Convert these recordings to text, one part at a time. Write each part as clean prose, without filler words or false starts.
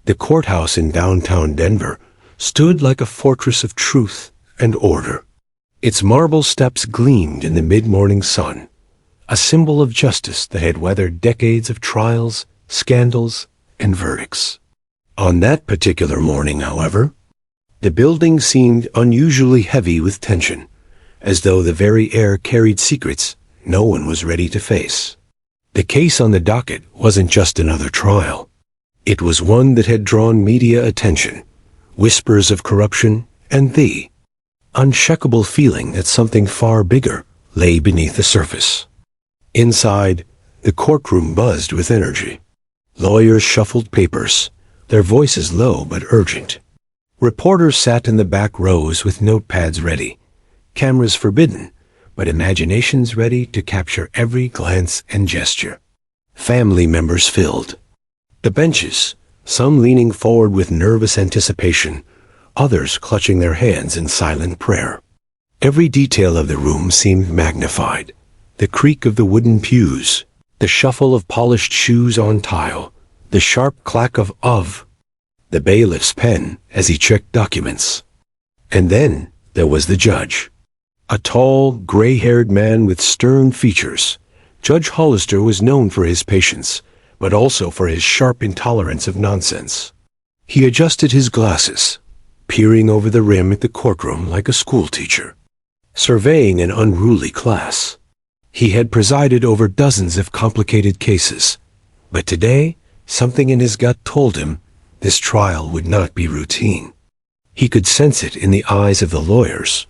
The courthouse in downtown Denver stood like a fortress of truth and order. Its marble steps gleamed in the mid-morning sun, a symbol of justice that had weathered decades of trials, scandals, and verdicts. On that particular morning, however, the building seemed unusually heavy with tension, as though the very air carried secrets no one was ready to face. The case on the docket wasn't just another trial. It was one that had drawn media attention, whispers of corruption, and the unshakable feeling that something far bigger lay beneath the surface. Inside, the courtroom buzzed with energy. Lawyers shuffled papers, their voices low but urgent. Reporters sat in the back rows with notepads ready, cameras forbidden, but imaginations ready to capture every glance and gesture. Family members filled the benches, some leaning forward with nervous anticipation, others clutching their hands in silent prayer. Every detail of the room seemed magnified. The creak of the wooden pews, the shuffle of polished shoes on tile, the sharp clack of the bailiff's pen as he checked documents. And then there was the judge. A tall, gray-haired man with stern features. Judge Hollister was known for his patience, but also for his sharp intolerance of nonsense. He adjusted his glasses, peering over the rim at the courtroom like a schoolteacher, surveying an unruly class. He had presided over dozens of complicated cases, but today, something in his gut told him this trial would not be routine. He could sense it in the eyes of the lawyers,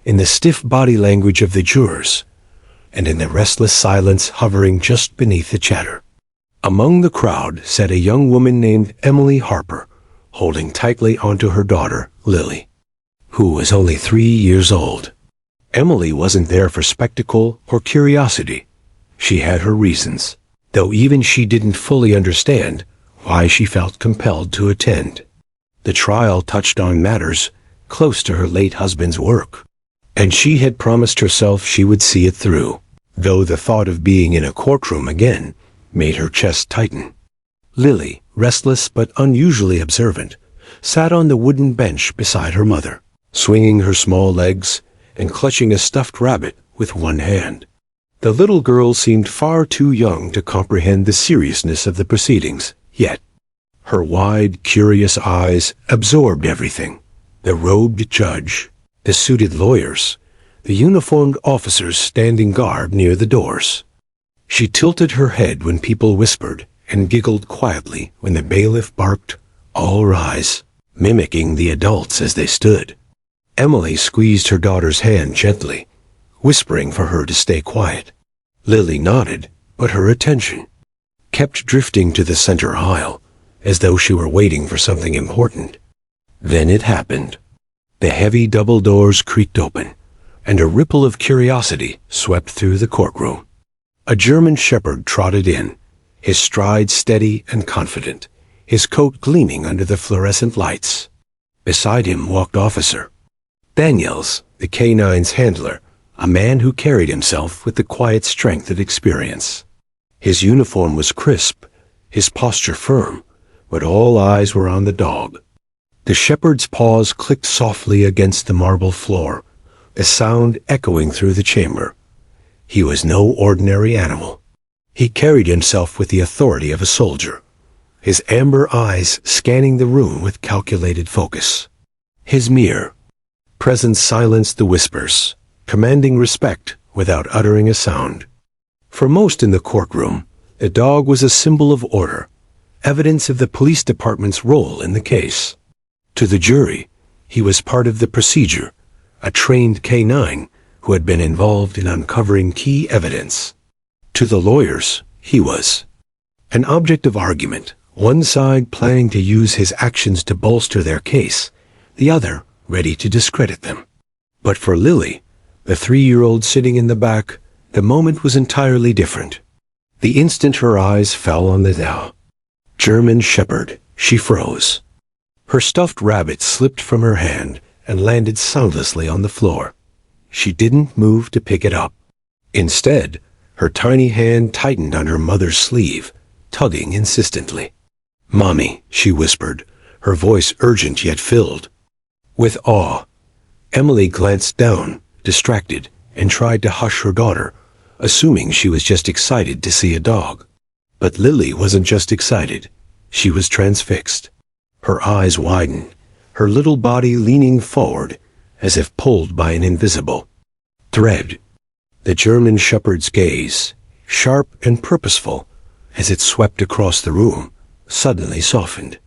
in the stiff body language of the jurors, and in the restless silence hovering just beneath the chatter. Among the crowd sat a young woman named Emily Harper, holding tightly onto her daughter, Lily, who was only 3 years old. Emily wasn't there for spectacle or curiosity. She had her reasons, though even she didn't fully understand why she felt compelled to attend. The trial touched on matters close to her late husband's work, and she had promised herself she would see it through, though the thought of being in a courtroom again made her chest tighten. Lily, restless but unusually observant, sat on the wooden bench beside her mother, swinging her small legs and clutching a stuffed rabbit with one hand. The little girl seemed far too young to comprehend the seriousness of the proceedings, yet her wide, curious eyes absorbed everything: the robed judge, the suited lawyers, the uniformed officers standing guard near the doors. She tilted her head when people whispered and giggled quietly when the bailiff barked, "All rise," mimicking the adults as they stood. Emily squeezed her daughter's hand gently, whispering for her to stay quiet. Lily nodded, but her attention kept drifting to the center aisle, as though she were waiting for something important. Then it happened. The heavy double doors creaked open, and a ripple of curiosity swept through the courtroom. A German shepherd trotted in, his stride steady and confident, his coat gleaming under the fluorescent lights. Beside him walked Officer Daniels, the canine's handler, a man who carried himself with the quiet strength of experience. His uniform was crisp, his posture firm, but all eyes were on the dog. The shepherd's paws clicked softly against the marble floor, a sound echoing through the chamber. He was no ordinary animal. He carried himself with the authority of a soldier, his amber eyes scanning the room with calculated focus. His mere presence silenced the whispers, commanding respect without uttering a sound. For most in the courtroom, the dog was a symbol of order, evidence of the police department's role in the case. To the jury, he was part of the procedure, a trained canine who had been involved in uncovering key evidence. To the lawyers, he was an object of argument, one side planning to use his actions to bolster their case, the other ready to discredit them. But for Lily, the 3-year-old sitting in the back, the moment was entirely different. The instant her eyes fell on the German shepherd, she froze. Her stuffed rabbit slipped from her hand and landed soundlessly on the floor. She didn't move to pick it up. Instead, her tiny hand tightened on her mother's sleeve, tugging insistently. "Mommy," she whispered, her voice urgent yet filled with awe. Emily glanced down, distracted, and tried to hush her daughter, assuming she was just excited to see a dog. But Lily wasn't just excited. She was transfixed. Her eyes widened, her little body leaning forward, as if pulled by an invisible thread. The German shepherd's gaze, sharp and purposeful, as it swept across the room, suddenly softened.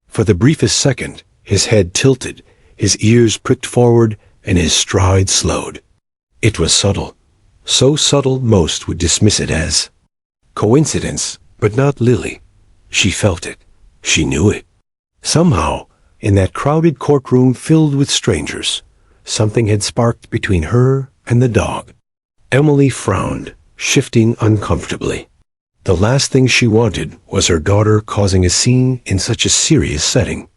For the briefest second, his head tilted, his ears pricked forward, and his stride slowed. It was subtle, so subtle most would dismiss it as coincidence, but not Lily. She felt it. She knew it. Somehow, in that crowded courtroom filled with strangers, something had sparked between her and the dog. Emily frowned, shifting uncomfortably. The last thing she wanted was her daughter causing a scene in such a serious setting.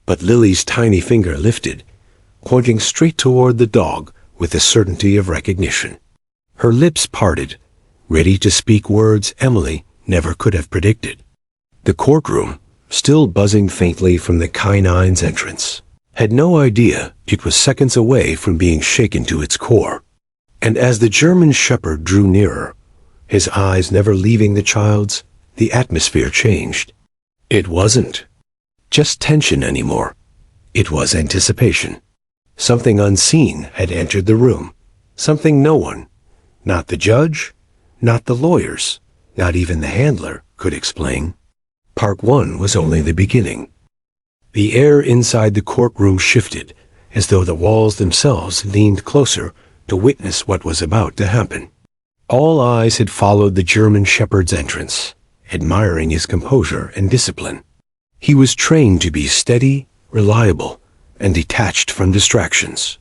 But Lily's tiny finger lifted, pointing straight toward the dog with the certainty of recognition. Her lips parted, ready to speak words Emily never could have predicted. The courtroom, still buzzing faintly from the canine's entrance, had no idea it was seconds away from being shaken to its core. And as the German shepherd drew nearer, his eyes never leaving the child's, the atmosphere changed. It wasn't just tension anymore. It was anticipation. Something unseen had entered the room. Something no one, not the judge, not the lawyers, not even the handler, could explain. Part 1 was only the beginning. The air inside the courtroom shifted, as though the walls themselves leaned closer to witness what was about to happen. All eyes had followed the German shepherd's entrance, admiring his composure and discipline. He was trained to be steady, reliable, and detached from distractions.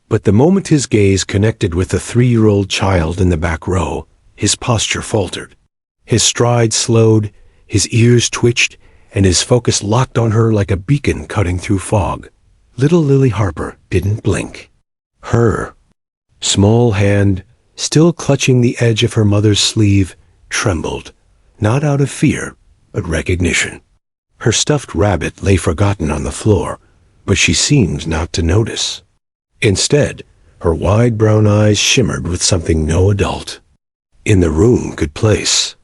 But the moment his gaze connected with the 3-year-old child in the back row, his posture faltered. His stride slowed, his ears twitched, and his focus locked on her like a beacon cutting through fog. Little Lily Harper didn't blink. Her small hand, still clutching the edge of her mother's sleeve, trembled, not out of fear, but recognition. Her stuffed rabbit lay forgotten on the floor, but she seemed not to notice. Instead, her wide brown eyes shimmered with something no adult in the room could place.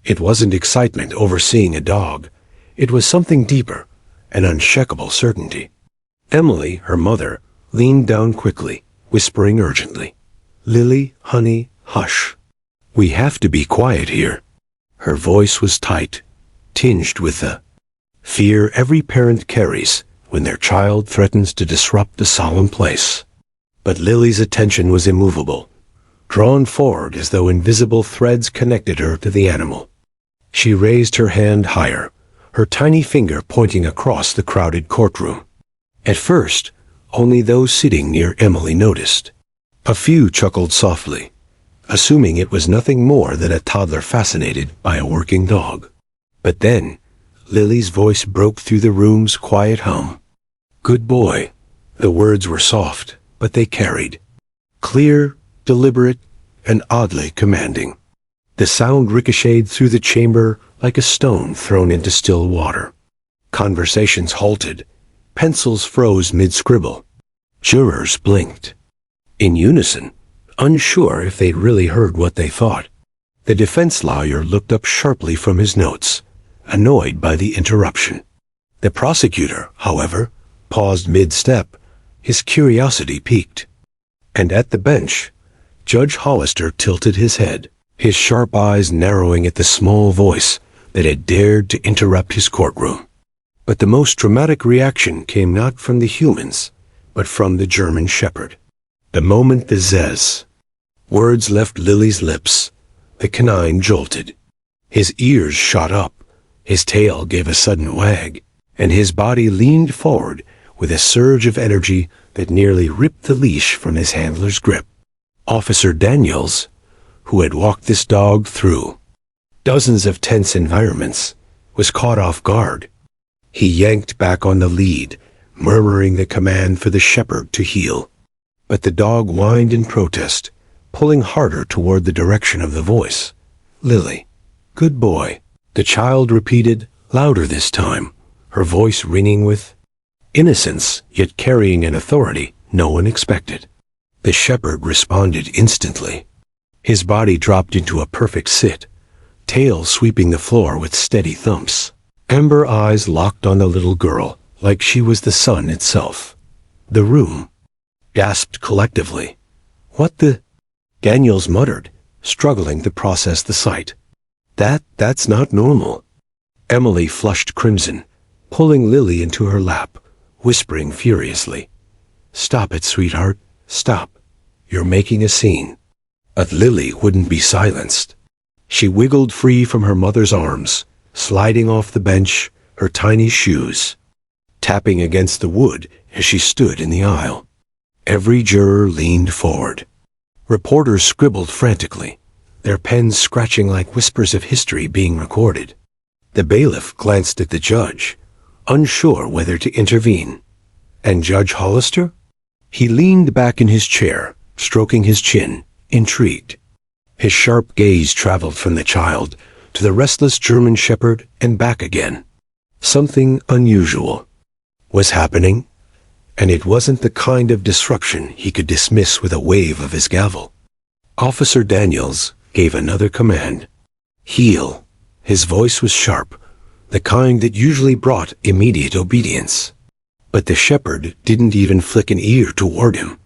It wasn't excitement over seeing a dog. It was something deeper, an unshakable certainty. Emily, her mother, leaned down quickly, whispering urgently, "Lily, honey, hush. We have to be quiet here." Her voice was tight, tinged with the fear every parent carries when their child threatens to disrupt a solemn place. But Lily's attention was immovable, drawn forward as though invisible threads connected her to the animal. She raised her hand higher, her tiny finger pointing across the crowded courtroom. At first, only those sitting near Emily noticed. A few chuckled softly, assuming it was nothing more than a toddler fascinated by a working dog. But then, Lily's voice broke through the room's quiet hum. "Good boy." The words were soft, but they carried. Clear, deliberate, and oddly commanding. The sound ricocheted through the chamber like a stone thrown into still water. Conversations halted. Pencils froze mid-scribble. Jurors blinked. In unison, unsure if they'd really heard what they thought. The defense lawyer looked up sharply from his notes, annoyed by the interruption. The prosecutor, however, paused mid-step, his curiosity piqued. And at the bench, Judge Hollister tilted his head, his sharp eyes narrowing at the small voice that had dared to interrupt his courtroom. But the most dramatic reaction came not from the humans, but from the German shepherd. The moment the zez words left Lily's lips, the canine jolted. His ears shot up, his tail gave a sudden wag, and his body leaned forward with a surge of energy that nearly ripped the leash from his handler's grip. Officer Daniels, who had walked this dog through dozens of tense environments, was caught off guard. He yanked back on the lead, murmuring the command for the shepherd to heel. But the dog whined in protest, pulling harder toward the direction of the voice. "Lily, good boy," the child repeated, louder this time, her voice ringing with innocence, yet carrying an authority no one expected. The shepherd responded instantly. His body dropped into a perfect sit, tail sweeping the floor with steady thumps. Amber eyes locked on the little girl, like she was the sun itself. The room gasped collectively. "What the—" Daniels muttered, struggling to process the sight. That's not normal." Emily flushed crimson, pulling Lily into her lap, whispering furiously, "Stop it, sweetheart, stop. You're making a scene." But Lily wouldn't be silenced. She wiggled free from her mother's arms, sliding off the bench, her tiny shoes tapping against the wood as she stood in the aisle. Every juror leaned forward. Reporters scribbled frantically, their pens scratching like whispers of history being recorded. The bailiff glanced at the judge, unsure whether to intervene. And Judge Hollister? He leaned back in his chair, stroking his chin, intrigued. His sharp gaze traveled from the child to the restless German shepherd and back again. Something unusual was happening, and it wasn't the kind of disruption he could dismiss with a wave of his gavel. Officer Daniels gave another command. "Heel." His voice was sharp, the kind that usually brought immediate obedience. But the shepherd didn't even flick an ear toward him.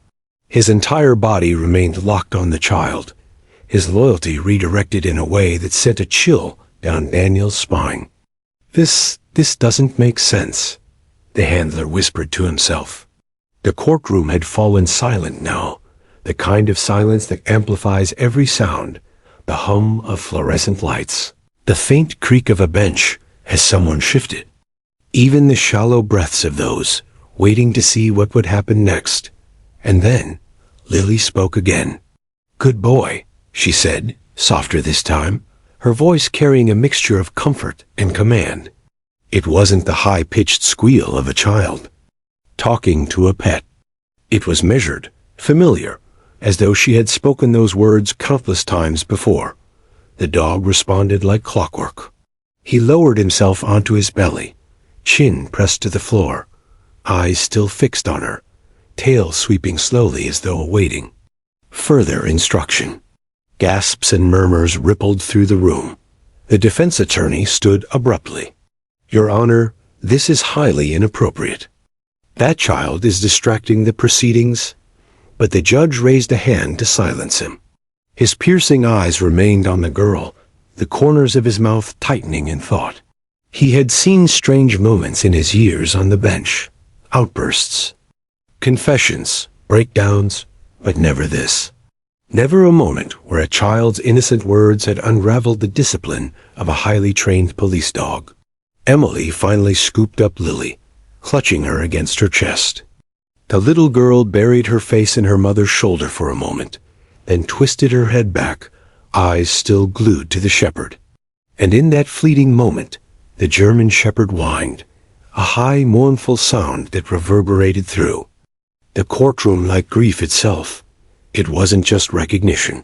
His entire body remained locked on the child, his loyalty redirected in a way that sent a chill down Daniel's spine. This doesn't make sense," the handler whispered to himself. The courtroom had fallen silent now, the kind of silence that amplifies every sound, the hum of fluorescent lights, the faint creak of a bench as someone shifted. Even the shallow breaths of those waiting to see what would happen next. And then Lily spoke again. "Good boy," she said, softer this time, her voice carrying a mixture of comfort and command. It wasn't the high-pitched squeal of a child talking to a pet. It was measured, familiar, as though she had spoken those words countless times before. The dog responded like clockwork. He lowered himself onto his belly, chin pressed to the floor, eyes still fixed on her, tail sweeping slowly as though awaiting further instruction. Gasps and murmurs rippled through the room. The defense attorney stood abruptly. "Your Honor, this is highly inappropriate. That child is distracting the proceedings." But the judge raised a hand to silence him. His piercing eyes remained on the girl, the corners of his mouth tightening in thought. He had seen strange moments in his years on the bench, outbursts, confessions, breakdowns, but never this. Never a moment where a child's innocent words had unraveled the discipline of a highly trained police dog. Emily finally scooped up Lily, clutching her against her chest. The little girl buried her face in her mother's shoulder for a moment, then twisted her head back, eyes still glued to the shepherd. And in that fleeting moment, the German shepherd whined, a high, mournful sound that reverberated through the courtroom like grief itself. It wasn't just recognition.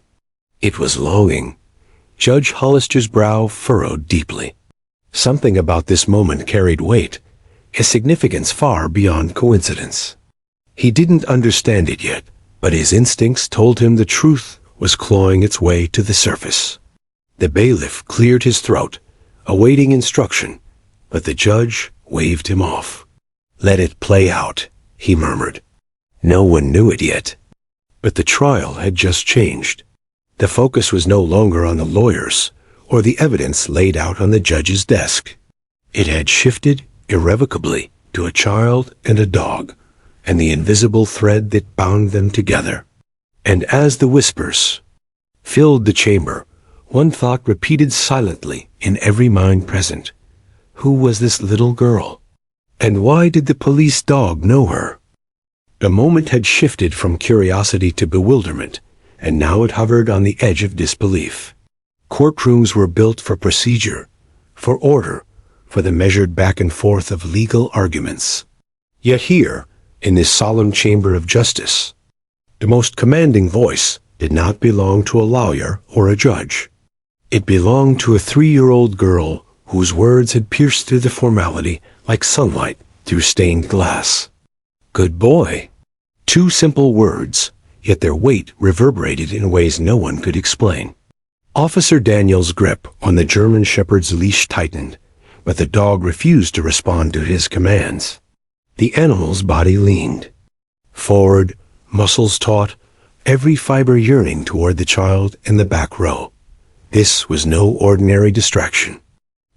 It was longing. Judge Hollister's brow furrowed deeply. Something about this moment carried weight, a significance far beyond coincidence. He didn't understand it yet, but his instincts told him the truth was clawing its way to the surface. The bailiff cleared his throat, awaiting instruction, but the judge waved him off. "Let it play out," he murmured. No one knew it yet. But the trial had just changed. The focus was no longer on the lawyers or the evidence laid out on the judge's desk. It had shifted irrevocably to a child and a dog, and the invisible thread that bound them together. And as the whispers filled the chamber, one thought repeated silently in every mind present. Who was this little girl? And why did the police dog know her? The moment had shifted from curiosity to bewilderment, and now it hovered on the edge of disbelief. Courtrooms were built for procedure, for order, for the measured back and forth of legal arguments. Yet here, in this solemn chamber of justice, the most commanding voice did not belong to a lawyer or a judge. It belonged to a 3-year-old girl whose words had pierced through the formality like sunlight through stained glass. "Good boy." Two simple words, yet their weight reverberated in ways no one could explain. Officer Daniel's grip on the German Shepherd's leash tightened, but the dog refused to respond to his commands. The animal's body leaned forward, muscles taut, every fiber yearning toward the child in the back row. This was no ordinary distraction.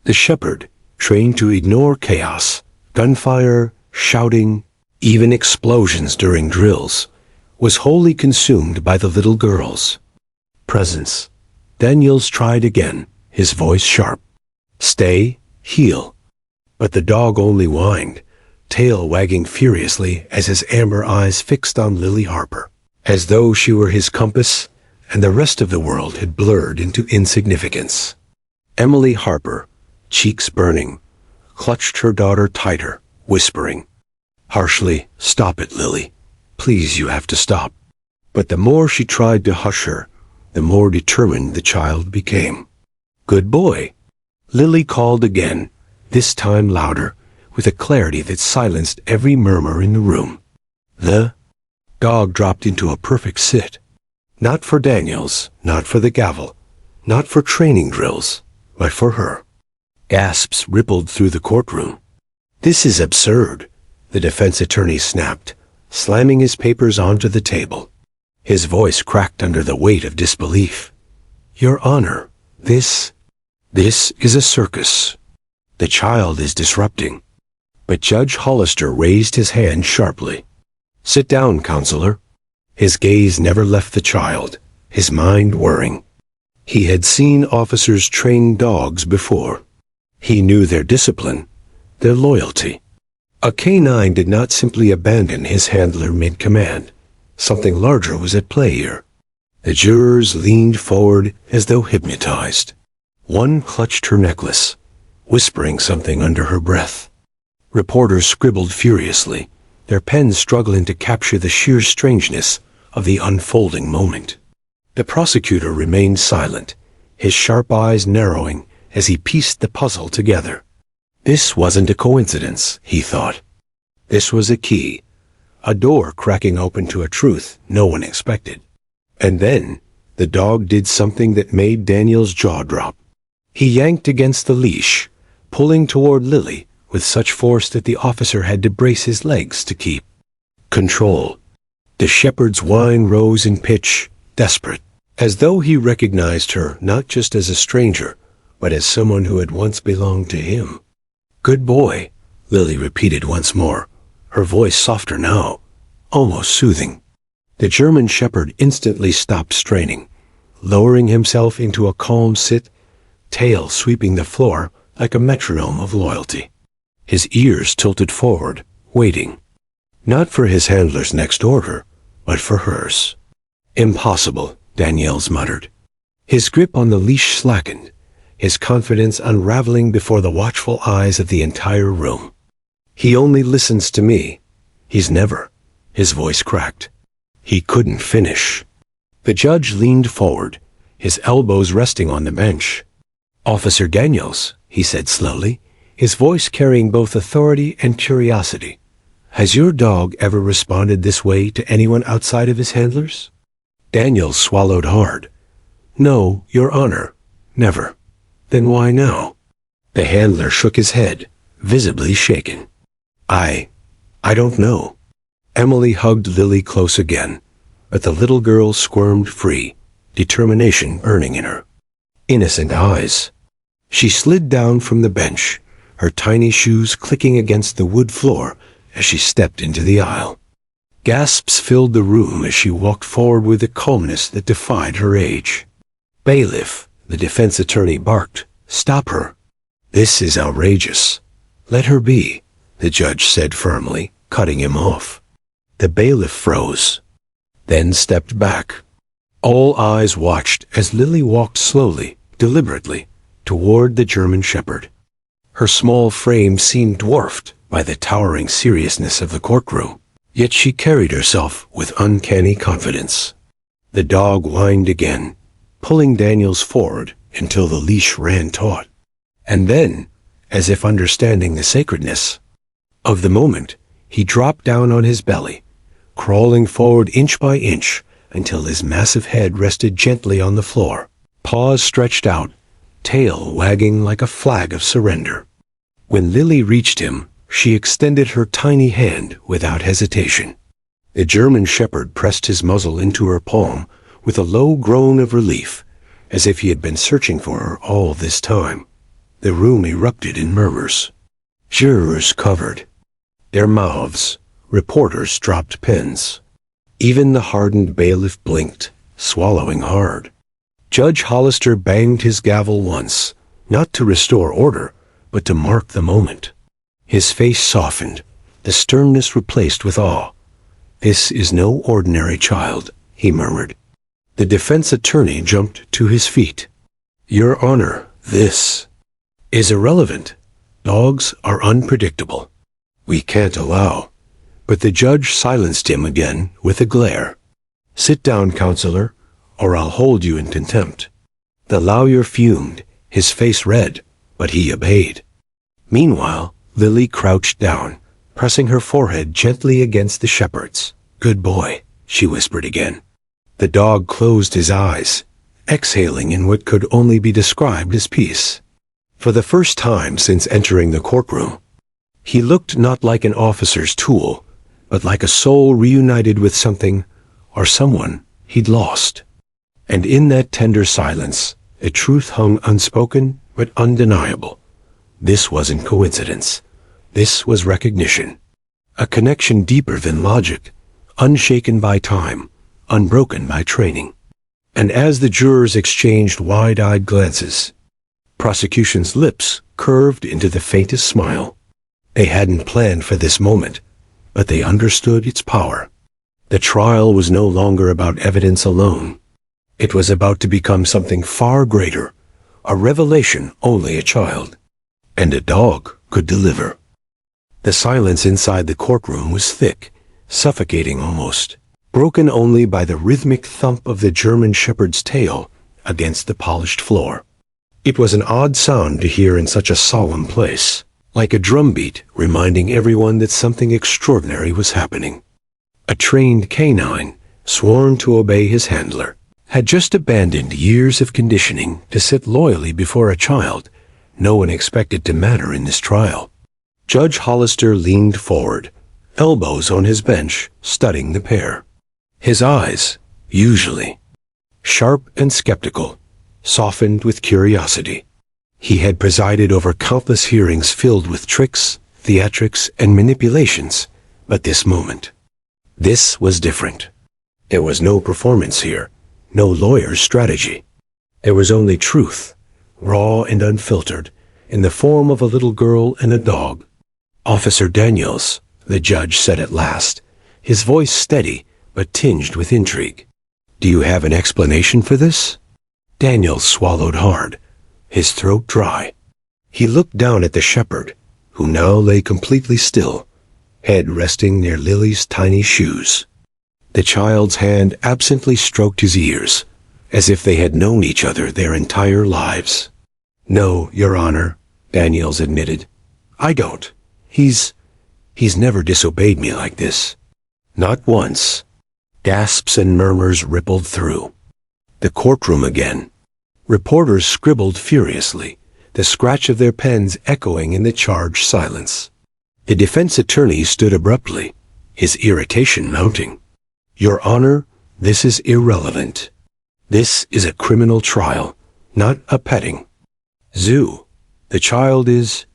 The shepherd, trained to ignore chaos, gunfire, shouting, even explosions during drills, was wholly consumed by the little girl's presence. Daniels tried again, his voice sharp. "Stay, heel." But the dog only whined, tail wagging furiously as his amber eyes fixed on Lily Harper, as though she were his compass and the rest of the world had blurred into insignificance. Emily Harper, cheeks burning, clutched her daughter tighter, whispering harshly, "Stop it, Lily. Please, you have to stop." But the more she tried to hush her, the more determined the child became. "Good boy," Lily called again, this time louder, with a clarity that silenced every murmur in the room. The dog dropped into a perfect sit. Not for Daniels, not for the gavel, not for training drills, but for her. Gasps rippled through the courtroom. "This is absurd," the defense attorney snapped, slamming his papers onto the table. His voice cracked under the weight of disbelief. "Your Honor, this is a circus. The child is disrupting." But Judge Hollister raised his hand sharply. "Sit down, counselor." His gaze never left the child, his mind whirring. He had seen officers train dogs before. He knew their discipline, their loyalty. A canine did not simply abandon his handler mid-command. Something larger was at play here. The jurors leaned forward as though hypnotized. One clutched her necklace, whispering something under her breath. Reporters scribbled furiously, their pens struggling to capture the sheer strangeness of the unfolding moment. The prosecutor remained silent, his sharp eyes narrowing as he pieced the puzzle together. This wasn't a coincidence, he thought. This was a key, a door cracking open to a truth no one expected. And then, the dog did something that made Daniel's jaw drop. He yanked against the leash, pulling toward Lily with such force that the officer had to brace his legs to keep control. The shepherd's whine rose in pitch, desperate, as though he recognized her not just as a stranger, but as someone who had once belonged to him. "Good boy," Lily repeated once more, her voice softer now, almost soothing. The German shepherd instantly stopped straining, lowering himself into a calm sit, tail sweeping the floor like a metronome of loyalty. His ears tilted forward, waiting. Not for his handler's next order, but for hers. "Impossible," Daniels muttered. His grip on the leash slackened, his confidence unraveling before the watchful eyes of the entire room. "He only listens to me. He's never." His voice cracked. He couldn't finish. The judge leaned forward, his elbows resting on the bench. "Officer Daniels," he said slowly, his voice carrying both authority and curiosity. "Has your dog ever responded this way to anyone outside of his handlers?" Daniels swallowed hard. "No, Your Honor, never." "Then why now?" The handler shook his head, visibly shaken. I don't know." Emily hugged Lily close again, but the little girl squirmed free, determination burning in her innocent eyes. She slid down from the bench, her tiny shoes clicking against the wood floor as she stepped into the aisle. Gasps filled the room as she walked forward with a calmness that defied her age. "Bailiff," the defense attorney barked, "stop her. This is outrageous." "Let her be," the judge said firmly, cutting him off. The bailiff froze, then stepped back. All eyes watched as Lily walked slowly, deliberately, toward the German shepherd. Her small frame seemed dwarfed by the towering seriousness of the courtroom, yet she carried herself with uncanny confidence. The dog whined again, pulling Daniels forward until the leash ran taut. And then, as if understanding the sacredness of the moment. He dropped down on his belly, crawling forward inch by inch until his massive head rested gently on the floor, paws stretched out, tail wagging like a flag of surrender. When Lily reached him, she extended her tiny hand without hesitation. The German shepherd pressed his muzzle into her palm with a low groan of relief, as if he had been searching for her all this time. The room erupted in murmurs. Jurors covered their mouths. Reporters dropped pens. Even the hardened bailiff blinked, swallowing hard. Judge Hollister banged his gavel once, not to restore order, but to mark the moment. His face softened, the sternness replaced with awe. "This is no ordinary child," he murmured. The defense attorney jumped to his feet. "Your Honor, this is irrelevant. Dogs are unpredictable. We can't allow." But the judge silenced him again with a glare. "Sit down, counselor, or I'll hold you in contempt." The lawyer fumed, his face red, but he obeyed. Meanwhile, Lily crouched down, pressing her forehead gently against the shepherd's. "Good boy," she whispered again. The dog closed his eyes, exhaling in what could only be described as peace. For the first time since entering the courtroom, he looked not like an officer's tool, but like a soul reunited with something or someone he'd lost. And in that tender silence, a truth hung unspoken but undeniable. This wasn't coincidence. This was recognition. A connection deeper than logic, unshaken by time, unbroken by training. And as the jurors exchanged wide-eyed glances, prosecution's lips curved into the faintest smile. They hadn't planned for this moment, but they understood its power. The trial was no longer about evidence alone. It was about to become something far greater, a revelation only a child and a dog could deliver. The silence inside the courtroom was thick, suffocating almost, broken only by the rhythmic thump of the German shepherd's tail against the polished floor. It was an odd sound to hear in such a solemn place, like a drumbeat reminding everyone that something extraordinary was happening. A trained canine, sworn to obey his handler, had just abandoned years of conditioning to sit loyally before a child no one expected to matter in this trial. Judge Hollister leaned forward, elbows on his bench, studying the pair. His eyes, usually sharp and skeptical, softened with curiosity. He had presided over countless hearings filled with tricks, theatrics, and manipulations, but this moment, this was different. There was no performance here, no lawyer's strategy. There was only truth, raw and unfiltered, in the form of a little girl and a dog. "Officer Daniels," the judge said at last, his voice steady but tinged with intrigue. "Do you have an explanation for this?" Daniels swallowed hard, his throat dry. He looked down at the shepherd, who now lay completely still, head resting near Lily's tiny shoes. The child's hand absently stroked his ears, as if they had known each other their entire lives. "No, Your Honor," Daniels admitted. "I don't. He's never disobeyed me like this. Not once." Gasps and murmurs rippled through the courtroom again. Reporters scribbled furiously, the scratch of their pens echoing in the charged silence. The defense attorney stood abruptly, his irritation mounting. "Your Honor, this is irrelevant. This is a criminal trial, not a petting zoo. The child is—"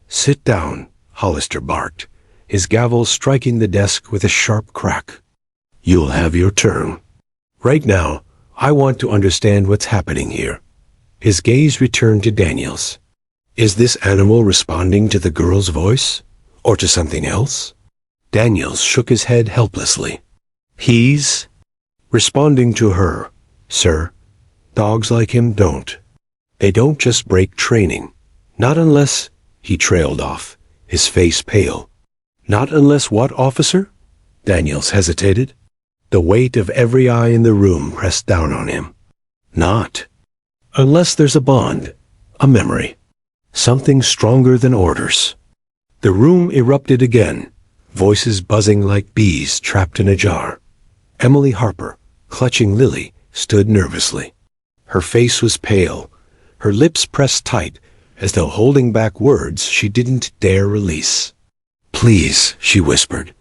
"Sit down," Hollister barked, his gavel striking the desk with a sharp crack. "You'll have your turn. Right now, I want to understand what's happening here." His gaze returned to Daniels. "Is this animal responding to the girl's voice, or to something else?" Daniels shook his head helplessly. "He's responding to her, sir. Dogs like him don't. They don't just break training. Not unless—" He trailed off, his face pale. "Not unless what, officer?" Daniels hesitated. The weight of every eye in the room pressed down on him. "Not unless there's a bond, a memory." Something stronger than orders. The room erupted again, voices buzzing like bees trapped in a jar. Emily Harper, clutching Lily, stood nervously. Her face was pale, her lips pressed tight, as though holding back words she didn't dare release. "Please," she whispered.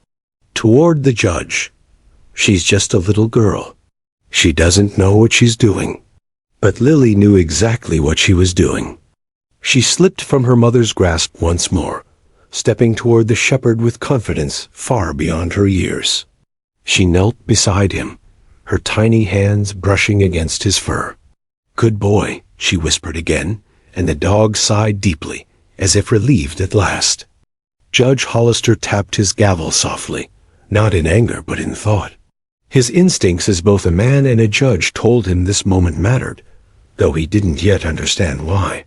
Toward the judge. "She's just a little girl. She doesn't know what she's doing." But Lily knew exactly what she was doing. She slipped from her mother's grasp once more, stepping toward the shepherd with confidence far beyond her years. She knelt beside him, her tiny hands brushing against his fur. "Good boy," she whispered again, and the dog sighed deeply, as if relieved at last. Judge Hollister tapped his gavel softly, not in anger but in thought. His instincts as both a man and a judge told him this moment mattered, though he didn't yet understand why.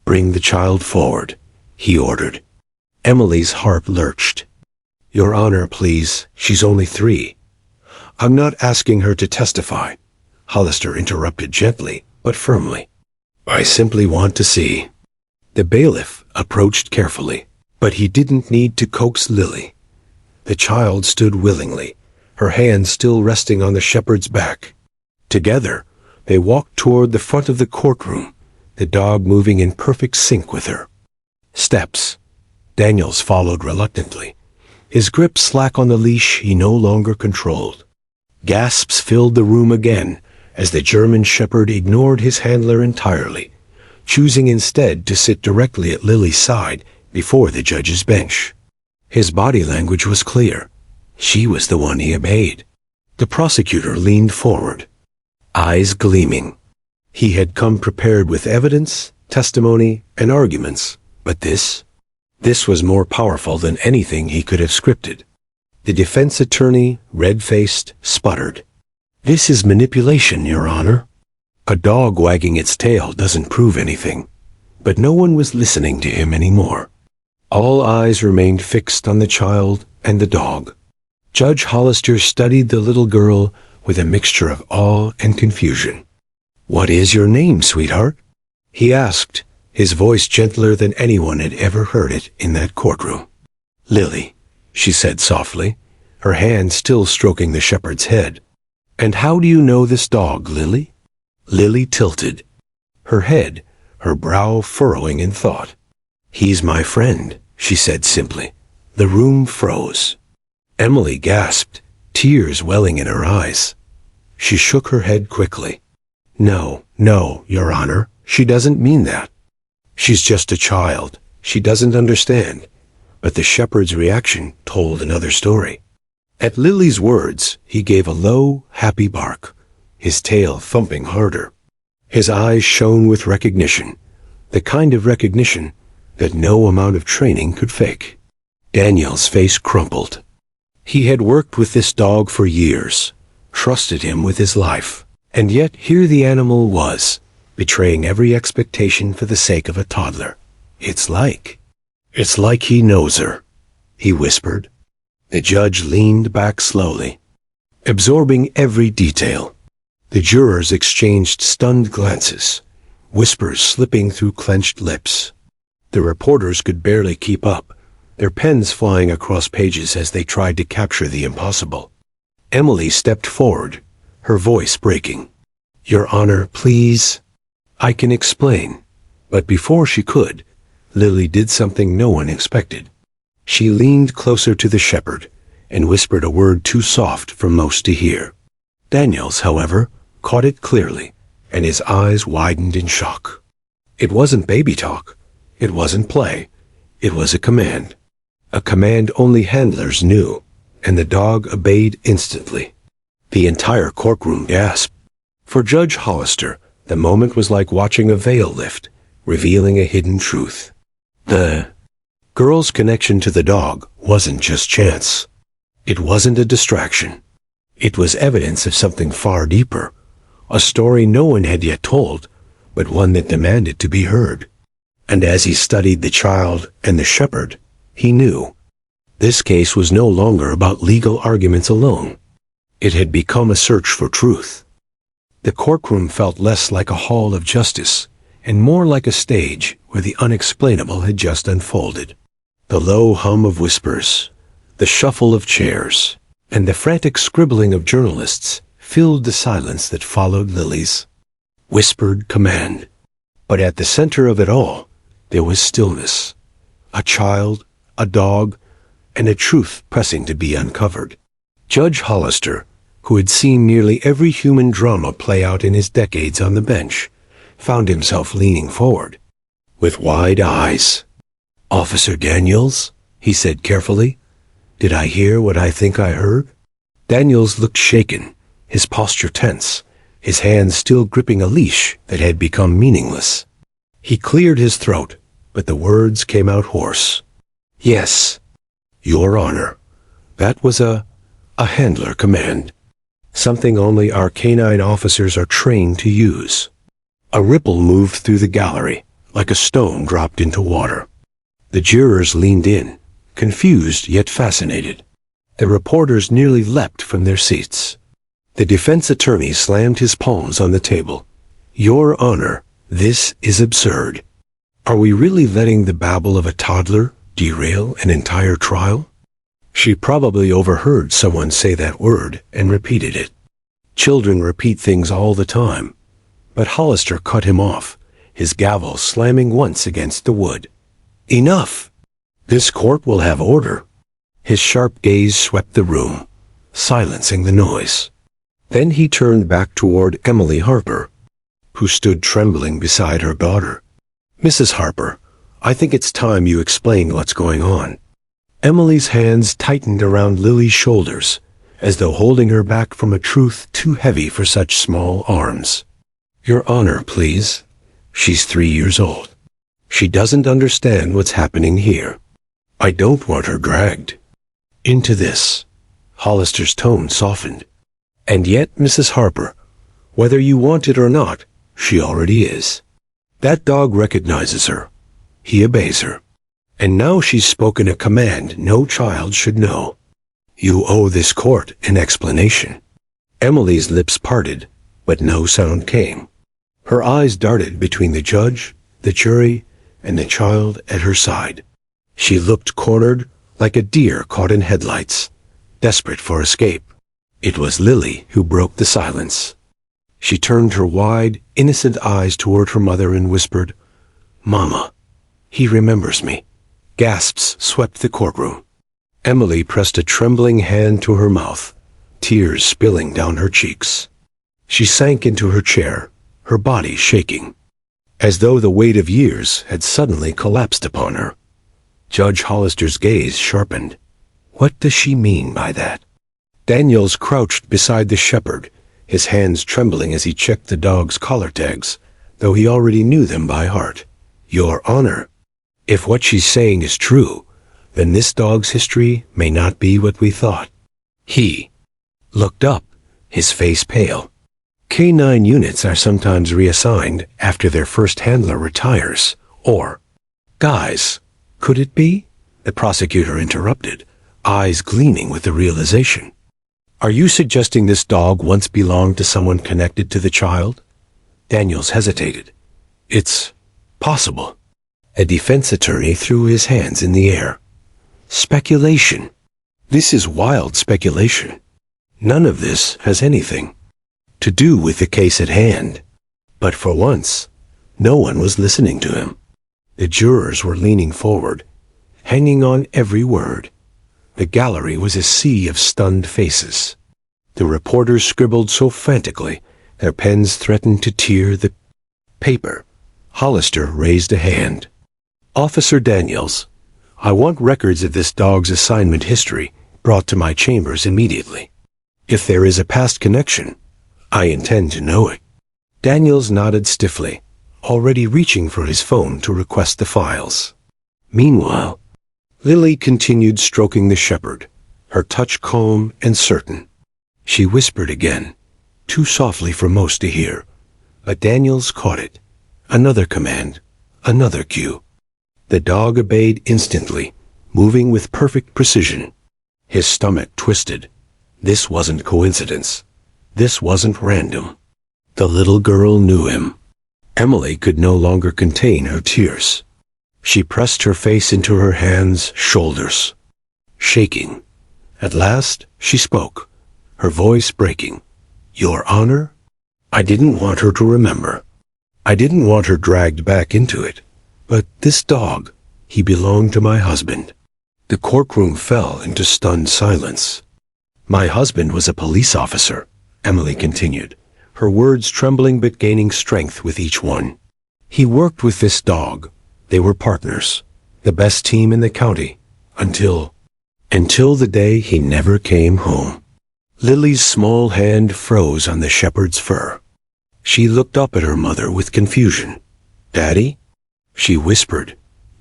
"Bring the child forward," he ordered. Emily's heart lurched. "Your Honor, please, she's only 3. "I'm not asking her to testify," Hollister interrupted gently, but firmly. "I simply want to see." The bailiff approached carefully, but he didn't need to coax Lily. The child stood willingly, her hand still resting on the shepherd's back. Together, they walked toward the front of the courtroom, the dog moving in perfect sync with her. Steps. Daniels followed reluctantly, his grip slack on the leash he no longer controlled. Gasps filled the room again as the German shepherd ignored his handler entirely, choosing instead to sit directly at Lily's side before the judge's bench. His body language was clear. She was the one he obeyed. The prosecutor leaned forward, eyes gleaming. He had come prepared with evidence, testimony, and arguments, but this was more powerful than anything he could have scripted. The defense attorney, red-faced, sputtered. "This is manipulation, Your Honor." A dog wagging its tail doesn't prove anything. But no one was listening to him anymore. All eyes remained fixed on the child and the dog. Judge Hollister studied the little girl with a mixture of awe and confusion. "What is your name, sweetheart?" he asked, his voice gentler than anyone had ever heard it in that courtroom. "Lily," she said softly, her hand still stroking the shepherd's head. "And how do you know this dog, Lily?" Lily tilted, her head, her brow furrowing in thought. "He's my friend," she said simply. The room froze. Emily gasped, tears welling in her eyes. She shook her head quickly. No, Your Honor, she doesn't mean that. She's just a child. She doesn't understand." But the shepherd's reaction told another story. At Lily's words, he gave a low, happy bark, his tail thumping harder. His eyes shone with recognition, the kind of recognition that no amount of training could fake. Daniel's face crumpled. He had worked with this dog for years, trusted him with his life, and yet here the animal was, betraying every expectation for the sake of a toddler. It's like he knows her," he whispered. The judge leaned back slowly, absorbing every detail. The jurors exchanged stunned glances, whispers slipping through clenched lips. The reporters could barely keep up, their pens flying across pages as they tried to capture the impossible. Emily stepped forward, her voice breaking. "Your Honor, please." "I can explain." But before she could, Lily did something no one expected. She leaned closer to the shepherd and whispered a word too soft for most to hear. Daniels, however, caught it clearly, and his eyes widened in shock. It wasn't baby talk. It wasn't play. It was a command. A command only handlers knew, and the dog obeyed instantly. The entire courtroom gasped. For Judge Hollister, the moment was like watching a veil lift, revealing a hidden truth. The girl's connection to the dog wasn't just chance. It wasn't a distraction. It was evidence of something far deeper, a story no one had yet told, but one that demanded to be heard. And as he studied the child and the shepherd, he knew this case was no longer about legal arguments alone. It had become a search for truth. The courtroom felt less like a hall of justice and more like a stage where the unexplainable had just unfolded. The low hum of whispers, the shuffle of chairs, and the frantic scribbling of journalists filled the silence that followed Lily's whispered command. But at the center of it all, there was stillness. A child, a dog, and a truth pressing to be uncovered. Judge Hollister, who had seen nearly every human drama play out in his decades on the bench, found himself leaning forward, with wide eyes. "Officer Daniels," he said carefully, "did I hear what I think I heard?" Daniels looked shaken, his posture tense, his hands still gripping a leash that had become meaningless. He cleared his throat, but the words came out hoarse. "Yes, Your Honor." That was a handler command, something only our canine officers are trained to use. A ripple moved through the gallery, like a stone dropped into water. The jurors leaned in, confused yet fascinated. The reporters nearly leapt from their seats. The defense attorney slammed his palms on the table. "Your Honor, this is absurd. Are we really letting the babble of a toddler derail an entire trial?" She probably overheard someone say that word and repeated it. Children repeat things all the time. But Hollister cut him off, his gavel slamming once against the wood. "Enough! This court will have order." His sharp gaze swept the room, silencing the noise. Then he turned back toward Emily Harper, who stood trembling beside her daughter. "Mrs. Harper, I think it's time you explain what's going on." Emily's hands tightened around Lily's shoulders, as though holding her back from a truth too heavy for such small arms. "Your Honor, please. She's 3 years old. She doesn't understand what's happening here. I don't want her dragged into this." Hollister's tone softened. "And yet, Mrs. Harper, whether you want it or not, she already is. That dog recognizes her. He obeys her. And now she's spoken a command no child should know. You owe this court an explanation." Emily's lips parted, but no sound came. Her eyes darted between the judge, the jury, and the child at her side. She looked cornered, like a deer caught in headlights, desperate for escape. It was Lily who broke the silence. She turned her wide, innocent eyes toward her mother and whispered, "Mama, he remembers me." Gasps swept the courtroom. Emily pressed a trembling hand to her mouth, tears spilling down her cheeks. She sank into her chair, her body shaking, as though the weight of years had suddenly collapsed upon her. Judge Hollister's gaze sharpened. What does she mean by that? Daniels crouched beside the shepherd, his hands trembling as he checked the dog's collar tags, though he already knew them by heart. "Your Honor, if what she's saying is true, then this dog's history may not be what we thought." He looked up, his face pale. Canine units are sometimes reassigned after their first handler retires, or... "Guys, could it be?" the prosecutor interrupted, eyes gleaming with the realization. "Are you suggesting this dog once belonged to someone connected to the child?" Daniels hesitated. "It's possible." A defense attorney threw his hands in the air. "Speculation. This is wild speculation. None of this has anything to do with the case at hand." But for once, no one was listening to him. The jurors were leaning forward, hanging on every word. The gallery was a sea of stunned faces. The reporters scribbled so frantically, their pens threatened to tear the paper. Hollister raised a hand. "Officer Daniels, I want records of this dog's assignment history brought to my chambers immediately. If there is a past connection, I intend to know it." Daniels nodded stiffly, already reaching for his phone to request the files. Meanwhile, Lily continued stroking the shepherd, her touch calm and certain. She whispered again, too softly for most to hear, but Daniels caught it. Another command, another cue. The dog obeyed instantly, moving with perfect precision. His stomach twisted. This wasn't coincidence. This wasn't random. The little girl knew him. Emily could no longer contain her tears. She pressed her face into her hands, shoulders, shaking. At last, she spoke, her voice breaking. "Your Honor? I didn't want her to remember. I didn't want her dragged back into it. But this dog, he belonged to my husband." The courtroom fell into stunned silence. "My husband was a police officer," Emily continued, her words trembling but gaining strength with each one. "He worked with this dog. They were partners, the best team in the county, until the day he never came home." Lily's small hand froze on the shepherd's fur. She looked up at her mother with confusion. "Daddy?" she whispered.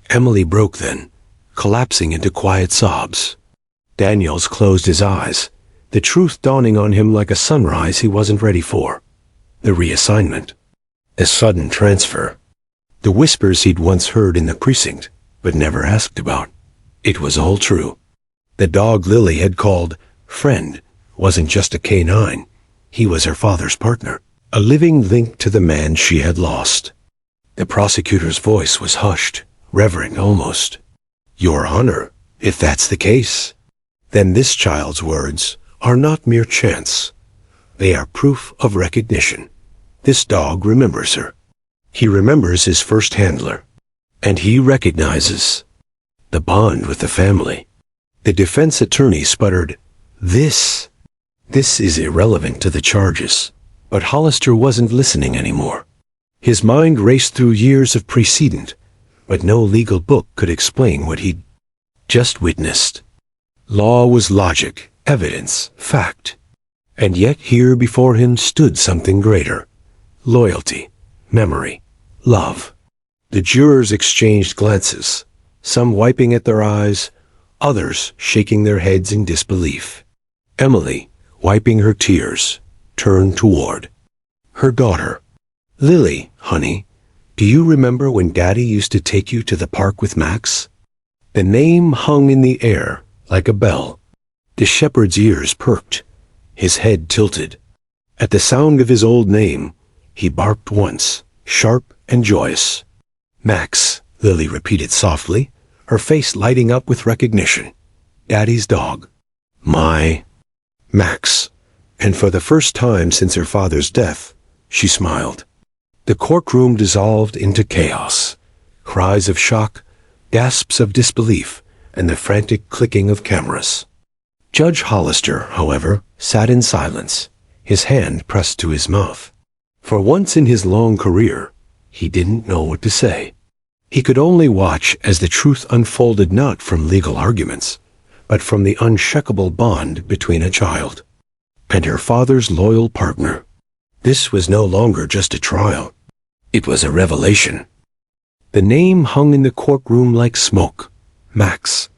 Emily broke then, collapsing into quiet sobs. Daniels closed his eyes, the truth dawning on him like a sunrise he wasn't ready for. The reassignment. A sudden transfer. The whispers he'd once heard in the precinct, but never asked about. It was all true. The dog Lily had called friend wasn't just a canine. He was her father's partner, a living link to the man she had lost. The prosecutor's voice was hushed, reverent almost. "Your Honor, if that's the case, then this child's words are not mere chance. They are proof of recognition. This dog remembers her. He remembers his first handler, and he recognizes the bond with the family." The defense attorney sputtered, This is irrelevant to the charges." But Hollister wasn't listening anymore. His mind raced through years of precedent, but no legal book could explain what he'd just witnessed. Law was logic, evidence, fact. And yet here before him stood something greater. Loyalty, memory, love. The jurors exchanged glances, some wiping at their eyes, others shaking their heads in disbelief. Emily, wiping her tears, turned toward her daughter. "Lily, honey, do you remember when Daddy used to take you to the park with Max?" The name hung in the air like a bell. The shepherd's ears perked, his head tilted. At the sound of his old name, he barked once, sharp and joyous. "Max," Lily repeated softly, her face lighting up with recognition. "Daddy's dog. My Max." And for the first time since her father's death, she smiled. The courtroom dissolved into chaos. Cries of shock, gasps of disbelief, and the frantic clicking of cameras. Judge Hollister, however, sat in silence, his hand pressed to his mouth. For once in his long career, he didn't know what to say. He could only watch as the truth unfolded not from legal arguments, but from the unshakable bond between a child and her father's loyal partner. This was no longer just a trial. It was a revelation. The name hung in the courtroom like smoke. Max.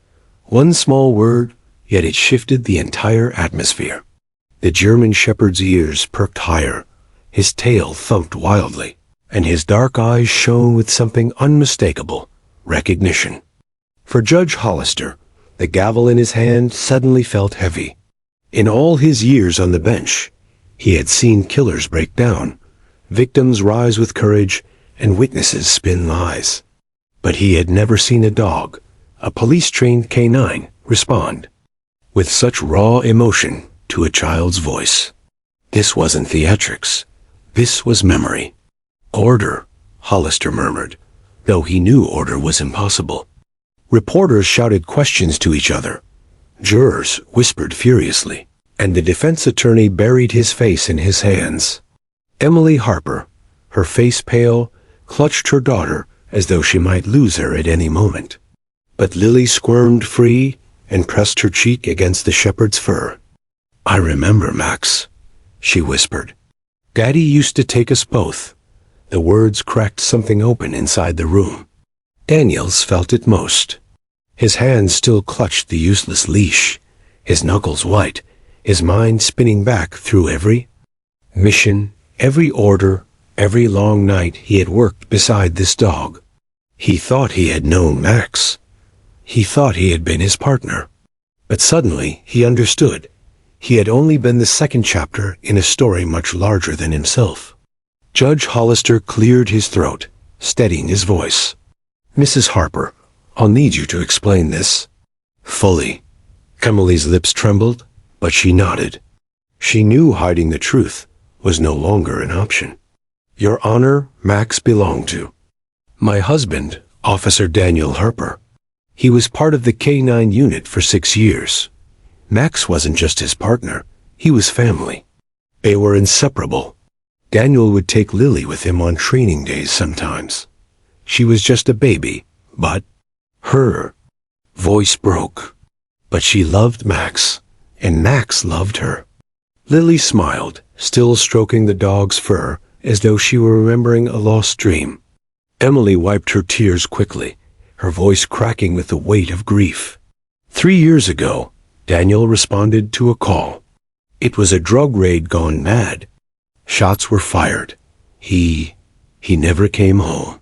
One small word, yet it shifted the entire atmosphere. The German shepherd's ears perked higher, his tail thumped wildly, and his dark eyes shone with something unmistakable, recognition. For Judge Hollister, the gavel in his hand suddenly felt heavy. In all his years on the bench, he had seen killers break down, victims rise with courage, and witnesses spin lies. But he had never seen a dog, a police-trained canine, respond with such raw emotion to a child's voice. This wasn't theatrics. This was memory. "Order," Hollister murmured, though he knew order was impossible. Reporters shouted questions to each other. Jurors whispered furiously, and the defense attorney buried his face in his hands. Emily Harper, her face pale, clutched her daughter as though she might lose her at any moment. But Lily squirmed free and pressed her cheek against the shepherd's fur. "I remember, Max," she whispered. "Daddy used to take us both." The words cracked something open inside the room. Daniels felt it most. His hands still clutched the useless leash, his knuckles white, his mind spinning back through every mission, every order, every long night he had worked beside this dog. He thought he had known Max. He thought he had been his partner. But suddenly he understood. He had only been the second chapter in a story much larger than himself. Judge Hollister cleared his throat, steadying his voice. Mrs. Harper, I'll need you to explain this. Fully. Emily's lips trembled, but she nodded. She knew hiding the truth was no longer an option. Your Honor, Max belonged to my husband, Officer Daniel Harper. He was part of the K-9 unit for 6 years. Max wasn't just his partner, he was family. They were inseparable. Daniel would take Lily with him on training days sometimes. She was just a baby, but her voice broke. But she loved Max, and Max loved her. Lily smiled, still stroking the dog's fur as though she were remembering a lost dream. Emily wiped her tears quickly, her voice cracking with the weight of grief. 3 years ago, Daniel responded to a call. It was a drug raid gone mad. Shots were fired. He never came home.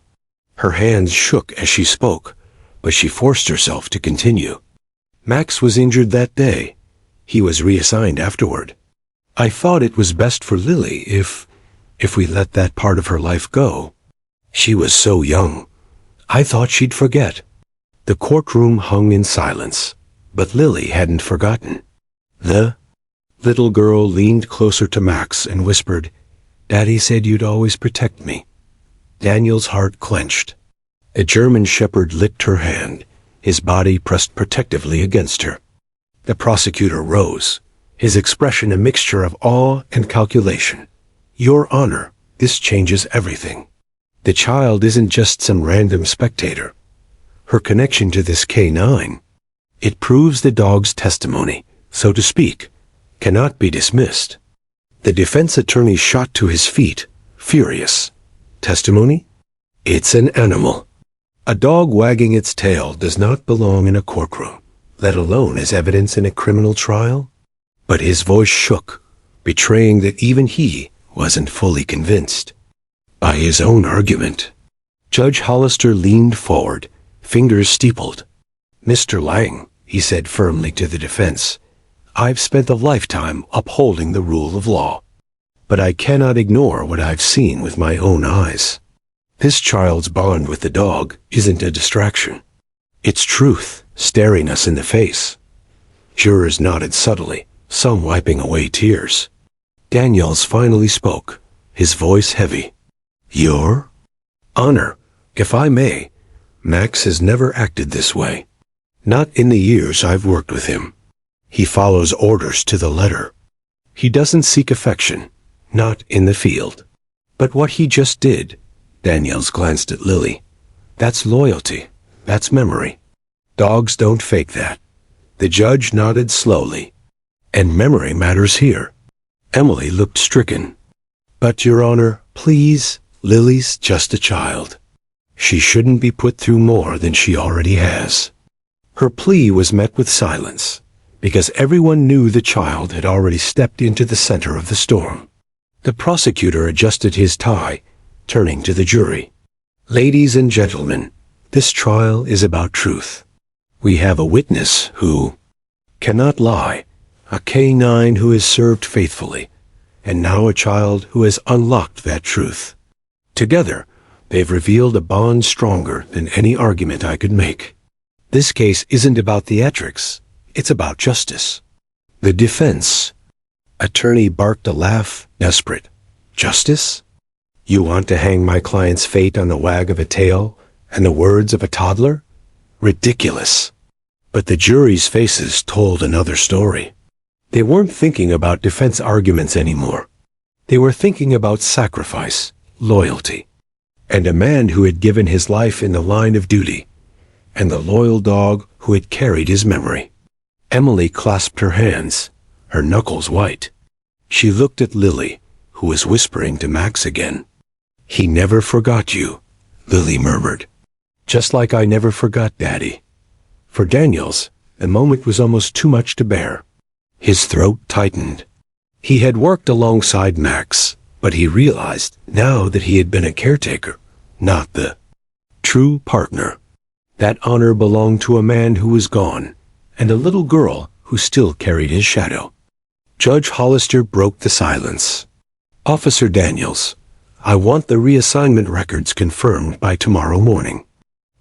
Her hands shook as she spoke, but she forced herself to continue. Max was injured that day. He was reassigned afterward. I thought it was best for Lily if we let that part of her life go. She was so young. I thought she'd forget. The courtroom hung in silence, but Lily hadn't forgotten. The little girl leaned closer to Max and whispered, Daddy said you'd always protect me. Daniel's heart clenched. A German shepherd licked her hand, his body pressed protectively against her. The prosecutor rose, his expression a mixture of awe and calculation. Your Honor, this changes everything. The child isn't just some random spectator. Her connection to this K-9, it proves the dog's testimony, so to speak, cannot be dismissed. The defense attorney shot to his feet, furious. Testimony? It's an animal. A dog wagging its tail does not belong in a courtroom, let alone as evidence in a criminal trial. But his voice shook, betraying that even he wasn't fully convinced by his own argument. Judge Hollister leaned forward, fingers steepled. Mr. Lang, he said firmly to the defense, I've spent a lifetime upholding the rule of law, but I cannot ignore what I've seen with my own eyes. This child's bond with the dog isn't a distraction. It's truth staring us in the face. Jurors nodded subtly, some wiping away tears. Daniels finally spoke, his voice heavy. Your Honor, if I may, Max has never acted this way. Not in the years I've worked with him. He follows orders to the letter. He doesn't seek affection, not in the field. But what he just did, Daniels glanced at Lily, that's loyalty, that's memory. Dogs don't fake that. The judge nodded slowly. And memory matters here. Emily looked stricken. But, Your Honor, please, Lily's just a child. She shouldn't be put through more than she already has. Her plea was met with silence, because everyone knew the child had already stepped into the center of the storm. The prosecutor adjusted his tie, turning to the jury. Ladies and gentlemen, this trial is about truth. We have a witness who cannot lie, a K-9 who has served faithfully, and now a child who has unlocked that truth. Together, they've revealed a bond stronger than any argument I could make. This case isn't about theatrics, it's about justice. The defense attorney barked a laugh, desperate. Justice? You want to hang my client's fate on the wag of a tail and the words of a toddler? Ridiculous. But the jury's faces told another story. They weren't thinking about defense arguments anymore. They were thinking about sacrifice, loyalty, and a man who had given his life in the line of duty, and the loyal dog who had carried his memory. Emily clasped her hands, her knuckles white. She looked at Lily, who was whispering to Max again. He never forgot you, Lily murmured. Just like I never forgot Daddy. For Daniels, the moment was almost too much to bear. His throat tightened. He had worked alongside Max, but he realized now that he had been a caretaker, not the true partner. That honor belonged to a man who was gone, and a little girl who still carried his shadow. Judge Hollister broke the silence. Officer Daniels, I want the reassignment records confirmed by tomorrow morning.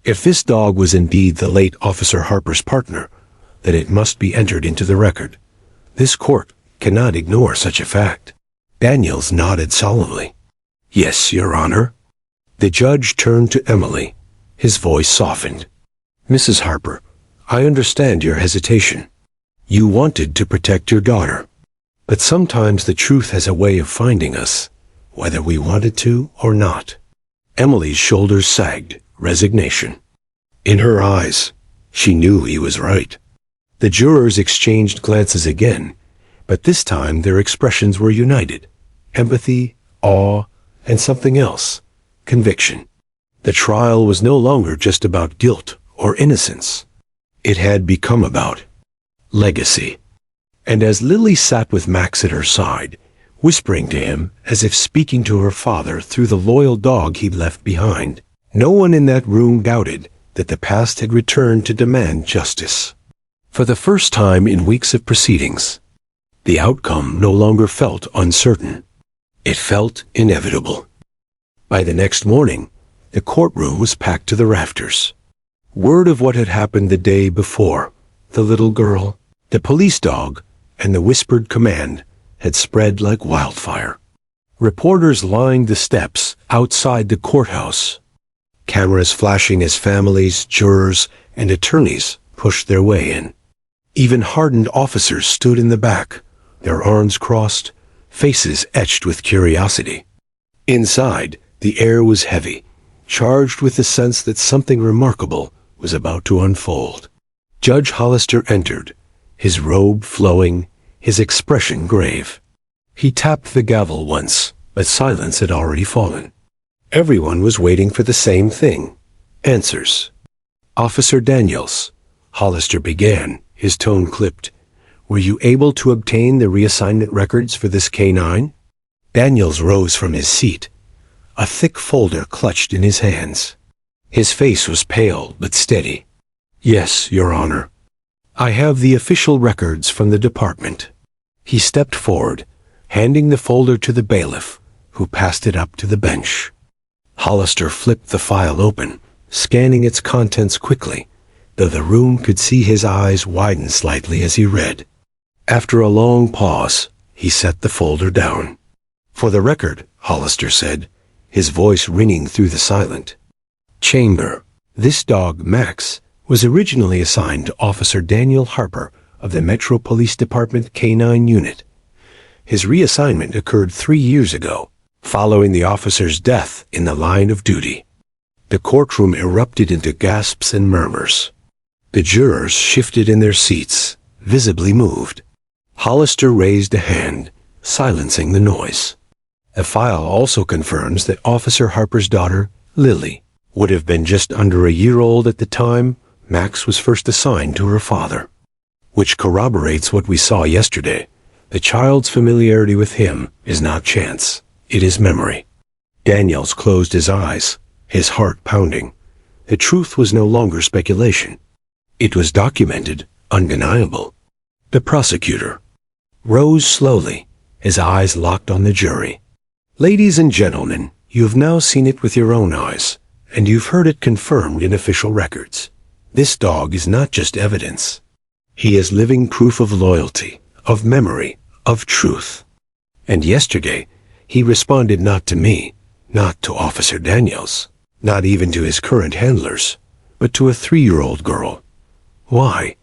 If this dog was indeed the late Officer Harper's partner, then it must be entered into the record. This court cannot ignore such a fact." Daniels nodded solemnly. "Yes, Your Honor." The judge turned to Emily. His voice softened. "Mrs. Harper, I understand your hesitation. You wanted to protect your daughter. But sometimes the truth has a way of finding us, whether we wanted to or not." Emily's shoulders sagged, resignation. In her eyes, she knew he was right. The jurors exchanged glances again, but this time their expressions were united. Empathy, awe, and something else, conviction. The trial was no longer just about guilt or innocence. It had become about legacy. And as Lily sat with Max at her side, whispering to him as if speaking to her father through the loyal dog he'd left behind, no one in that room doubted that the past had returned to demand justice. For the first time in weeks of proceedings, the outcome no longer felt uncertain. It felt inevitable. By the next morning, the courtroom was packed to the rafters. Word of what had happened the day before, the little girl, the police dog, and the whispered command had spread like wildfire. Reporters lined the steps outside the courthouse, cameras flashing as families, jurors, and attorneys pushed their way in. Even hardened officers stood in the back, their arms crossed, faces etched with curiosity. Inside, the air was heavy, charged with the sense that something remarkable was about to unfold. Judge Hollister entered, his robe flowing, his expression grave. He tapped the gavel once, but silence had already fallen. Everyone was waiting for the same thing, answers. "Officer Daniels," Hollister began, his tone clipped, "were you able to obtain the reassignment records for this K-9? Daniels rose from his seat, a thick folder clutched in his hands. His face was pale but steady. "Yes, Your Honor. I have the official records from the department." He stepped forward, handing the folder to the bailiff, who passed it up to the bench. Hollister flipped the file open, scanning its contents quickly, though the room could see his eyes widen slightly as he read. After a long pause, he set the folder down. "For the record," Hollister said, his voice ringing through the silent chamber, "this dog, Max, was originally assigned to Officer Daniel Harper of the Metro Police Department K-9 unit. His reassignment occurred 3 years ago, following the officer's death in the line of duty." The courtroom erupted into gasps and murmurs. The jurors shifted in their seats, visibly moved. Hollister raised a hand, silencing the noise. A file also confirms that Officer Harper's daughter, Lily, would have been just under a year old at the time Max was first assigned to her father, which corroborates what we saw yesterday. The child's familiarity with him is not chance, it is memory. Daniels closed his eyes, his heart pounding. The truth was no longer speculation. It was documented, undeniable. The prosecutor rose slowly, his eyes locked on the jury. "Ladies and gentlemen, you have now seen it with your own eyes, and you've heard it confirmed in official records. This dog is not just evidence. He is living proof of loyalty, of memory, of truth. And yesterday, he responded not to me, not to Officer Daniels, not even to his current handlers, but to a 3-year-old girl. Why?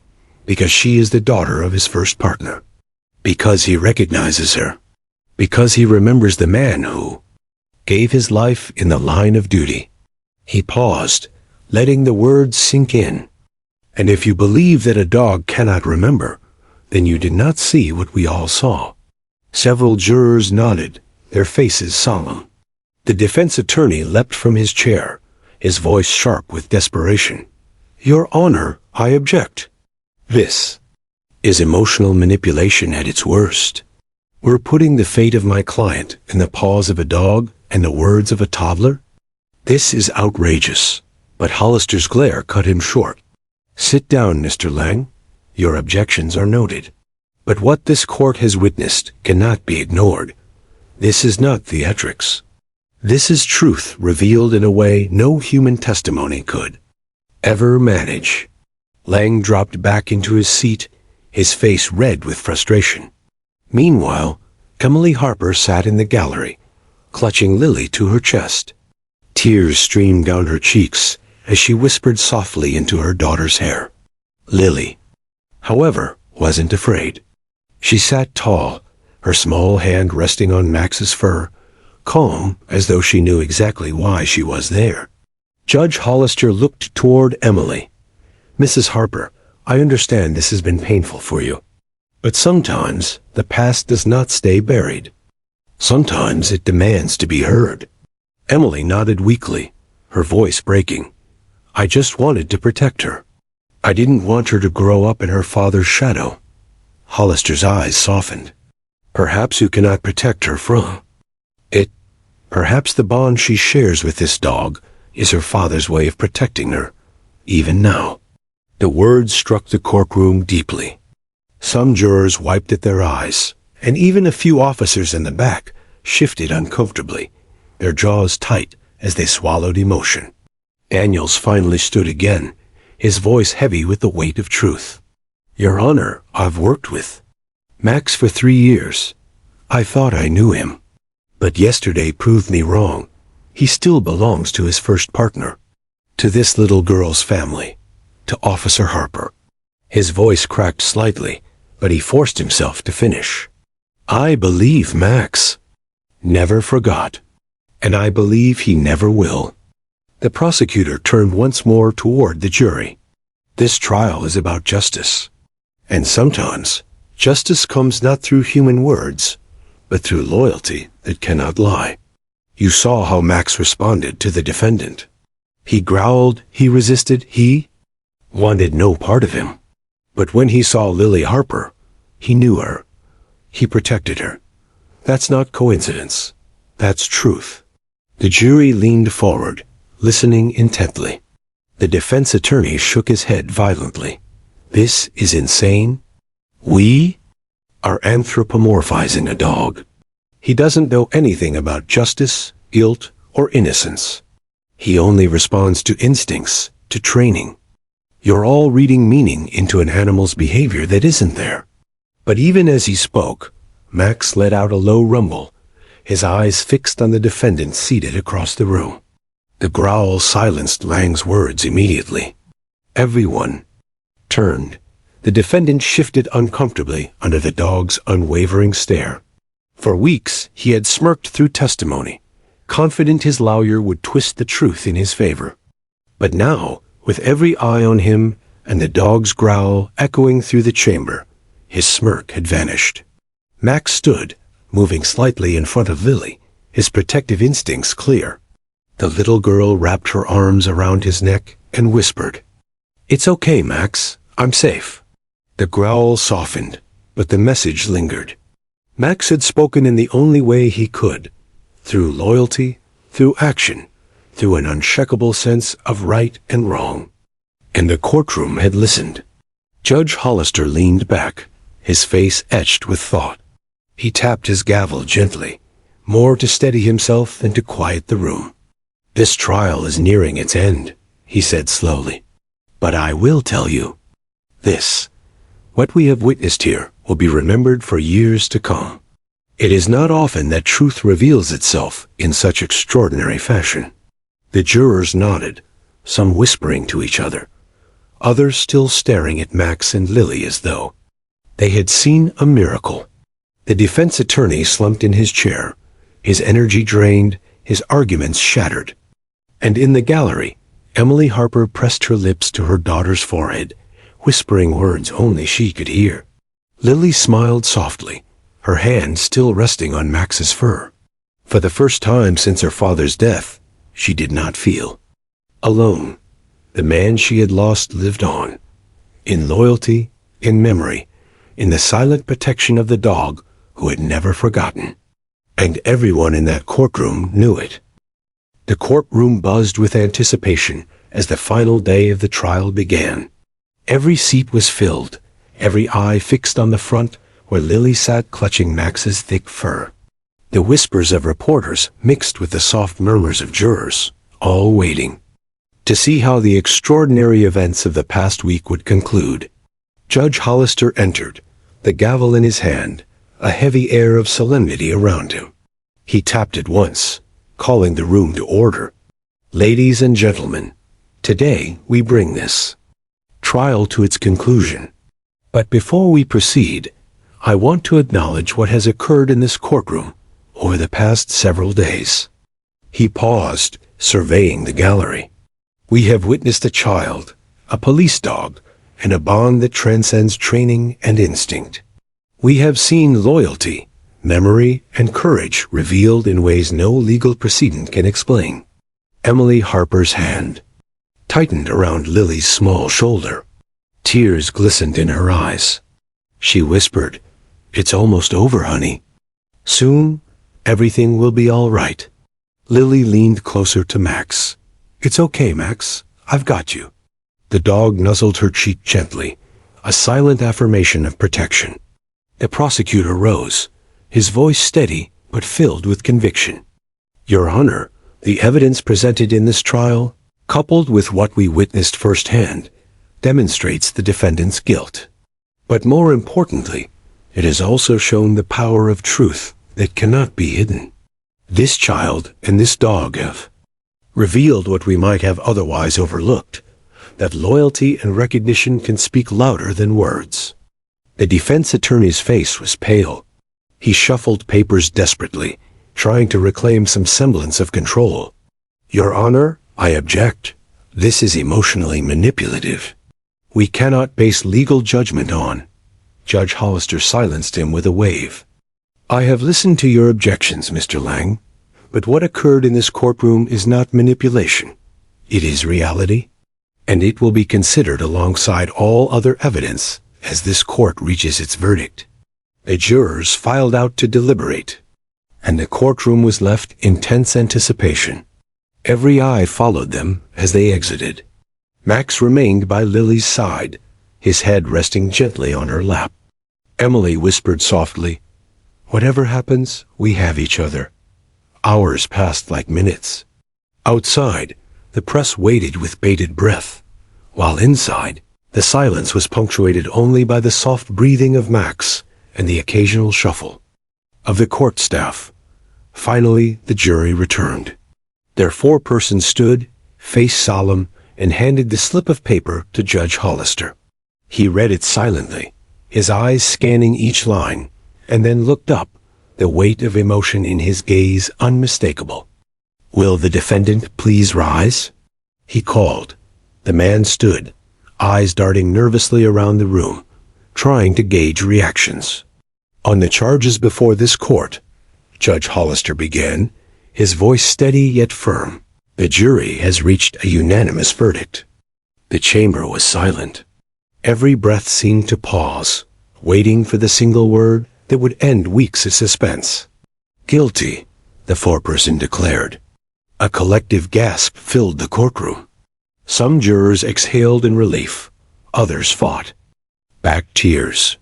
Because she is the daughter of his first partner. Because he recognizes her. Because he remembers the man who gave his life in the line of duty." He paused, letting the words sink in. "And if you believe that a dog cannot remember, then you did not see what we all saw." Several jurors nodded, their faces solemn. The defense attorney leapt from his chair, his voice sharp with desperation. "Your Honor, I object. This is emotional manipulation at its worst. We're putting the fate of my client in the paws of a dog and the words of a toddler? This is outrageous." But Hollister's glare cut him short. "Sit down, Mr. Lang. Your objections are noted. But what this court has witnessed cannot be ignored. This is not theatrics. This is truth revealed in a way no human testimony could ever manage. Lang dropped back into his seat, his face red with frustration. Meanwhile, Emily Harper sat in the gallery, clutching Lily to her chest. Tears streamed down her cheeks as she whispered softly into her daughter's hair. Lily, however, wasn't afraid. She sat tall, her small hand resting on Max's fur, calm as though she knew exactly why she was there. Judge Hollister looked toward Emily. Mrs. Harper, I understand this has been painful for you. But sometimes the past does not stay buried. Sometimes it demands to be heard. Emily nodded weakly, her voice breaking. I just wanted to protect her. I didn't want her to grow up in her father's shadow. Hollister's eyes softened. Perhaps you cannot protect her from it. Perhaps the bond she shares with this dog is her father's way of protecting her, even now. The words struck the courtroom deeply. Some jurors wiped at their eyes, and even a few officers in the back shifted uncomfortably, their jaws tight as they swallowed emotion. Daniels finally stood again, his voice heavy with the weight of truth. Your Honor, I've worked with Max for 3 years. I thought I knew him. But yesterday proved me wrong. He still belongs to his first partner, to this little girl's family, to Officer Harper. His voice cracked slightly, but he forced himself to finish. I believe Max never forgot, and I believe he never will. The prosecutor turned once more toward the jury. This trial is about justice, and sometimes justice comes not through human words, but through loyalty that cannot lie. You saw how Max responded to the defendant. He growled, he resisted, he wanted no part of him. But when he saw Lily Harper, he knew her. He protected her. That's not coincidence. That's truth. The jury leaned forward, listening intently. The defense attorney shook his head violently. This is insane. We are anthropomorphizing a dog. He doesn't know anything about justice, guilt, or innocence. He only responds to instincts, to training. You're all reading meaning into an animal's behavior that isn't there. But even as he spoke, Max let out a low rumble, his eyes fixed on the defendant seated across the room. The growl silenced Lang's words immediately. Everyone turned. The defendant shifted uncomfortably under the dog's unwavering stare. For weeks, he had smirked through testimony, confident his lawyer would twist the truth in his favor. But now, with every eye on him and the dog's growl echoing through the chamber, his smirk had vanished. Max stood, moving slightly in front of Lily, his protective instincts clear. The little girl wrapped her arms around his neck and whispered, It's okay, Max. I'm safe. The growl softened, but the message lingered. Max had spoken in the only way he could, through loyalty, through action, through an unshakable sense of right and wrong. And the courtroom had listened. Judge Hollister leaned back, his face etched with thought. He tapped his gavel gently, more to steady himself than to quiet the room. This trial is nearing its end, he said slowly. But I will tell you this. What we have witnessed here will be remembered for years to come. It is not often that truth reveals itself in such extraordinary fashion. The jurors nodded, some whispering to each other, others still staring at Max and Lily as though they had seen a miracle. The defense attorney slumped in his chair, his energy drained, his arguments shattered. And in the gallery, Emily Harper pressed her lips to her daughter's forehead, whispering words only she could hear. Lily smiled softly, her hand still resting on Max's fur. For the first time since her father's death, she did not feel alone. The man she had lost lived on, in loyalty, in memory, in the silent protection of the dog who had never forgotten. And everyone in that courtroom knew it. The courtroom buzzed with anticipation as the final day of the trial began. Every seat was filled, every eye fixed on the front where Lily sat clutching Max's thick fur. the whispers of reporters mixed with the soft murmurs of jurors, all waiting to see how the extraordinary events of the past week would conclude. Judge Hollister entered, the gavel in his hand, a heavy air of solemnity around him. He tapped it once, calling the room to order. Ladies and gentlemen, today we bring this trial to its conclusion. But before we proceed, I want to acknowledge what has occurred in this courtroom over the past several days. He paused, surveying the gallery. We have witnessed a child, a police dog, and a bond that transcends training and instinct. We have seen loyalty, memory, and courage revealed in ways no legal precedent can explain. Emily Harper's hand tightened around Lily's small shoulder. Tears glistened in her eyes. She whispered, "It's almost over, honey. Soon, everything will be all right." Lily leaned closer to Max. "It's okay, Max. I've got you." The dog nuzzled her cheek gently, a silent affirmation of protection. The prosecutor rose, his voice steady but filled with conviction. "Your Honor, the evidence presented in this trial, coupled with what we witnessed firsthand, demonstrates the defendant's guilt. But more importantly, it has also shown the power of truth that cannot be hidden. This child and this dog have revealed what we might have otherwise overlooked, that loyalty and recognition can speak louder than words." The defense attorney's face was pale. He shuffled papers desperately, trying to reclaim some semblance of control. "Your Honor, I object. This is emotionally manipulative. We cannot base legal judgment on." Judge Hollister silenced him with a wave. "I have listened to your objections, Mr. Lang, but what occurred in this courtroom is not manipulation. It is reality, and it will be considered alongside all other evidence as this court reaches its verdict." The jurors filed out to deliberate, and the courtroom was left in tense anticipation. Every eye followed them as they exited. Max remained by Lily's side, his head resting gently on her lap. Emily whispered softly, "Whatever happens, we have each other." Hours passed like minutes. Outside, the press waited with bated breath, while inside, the silence was punctuated only by the soft breathing of Max and the occasional shuffle of the court staff. Finally, the jury returned. Their foreperson stood, face solemn, and handed the slip of paper to Judge Hollister. He read it silently, his eyes scanning each line, and then looked up, the weight of emotion in his gaze unmistakable. "Will the defendant please rise?" he called. The man stood, eyes darting nervously around the room, trying to gauge reactions. "On the charges before this court," Judge Hollister began, his voice steady yet firm, "the jury has reached a unanimous verdict." The chamber was silent. Every breath seemed to pause, waiting for the single word that would end weeks of suspense. "Guilty," the foreperson declared. A collective gasp filled the courtroom. Some jurors exhaled in relief, others fought back tears.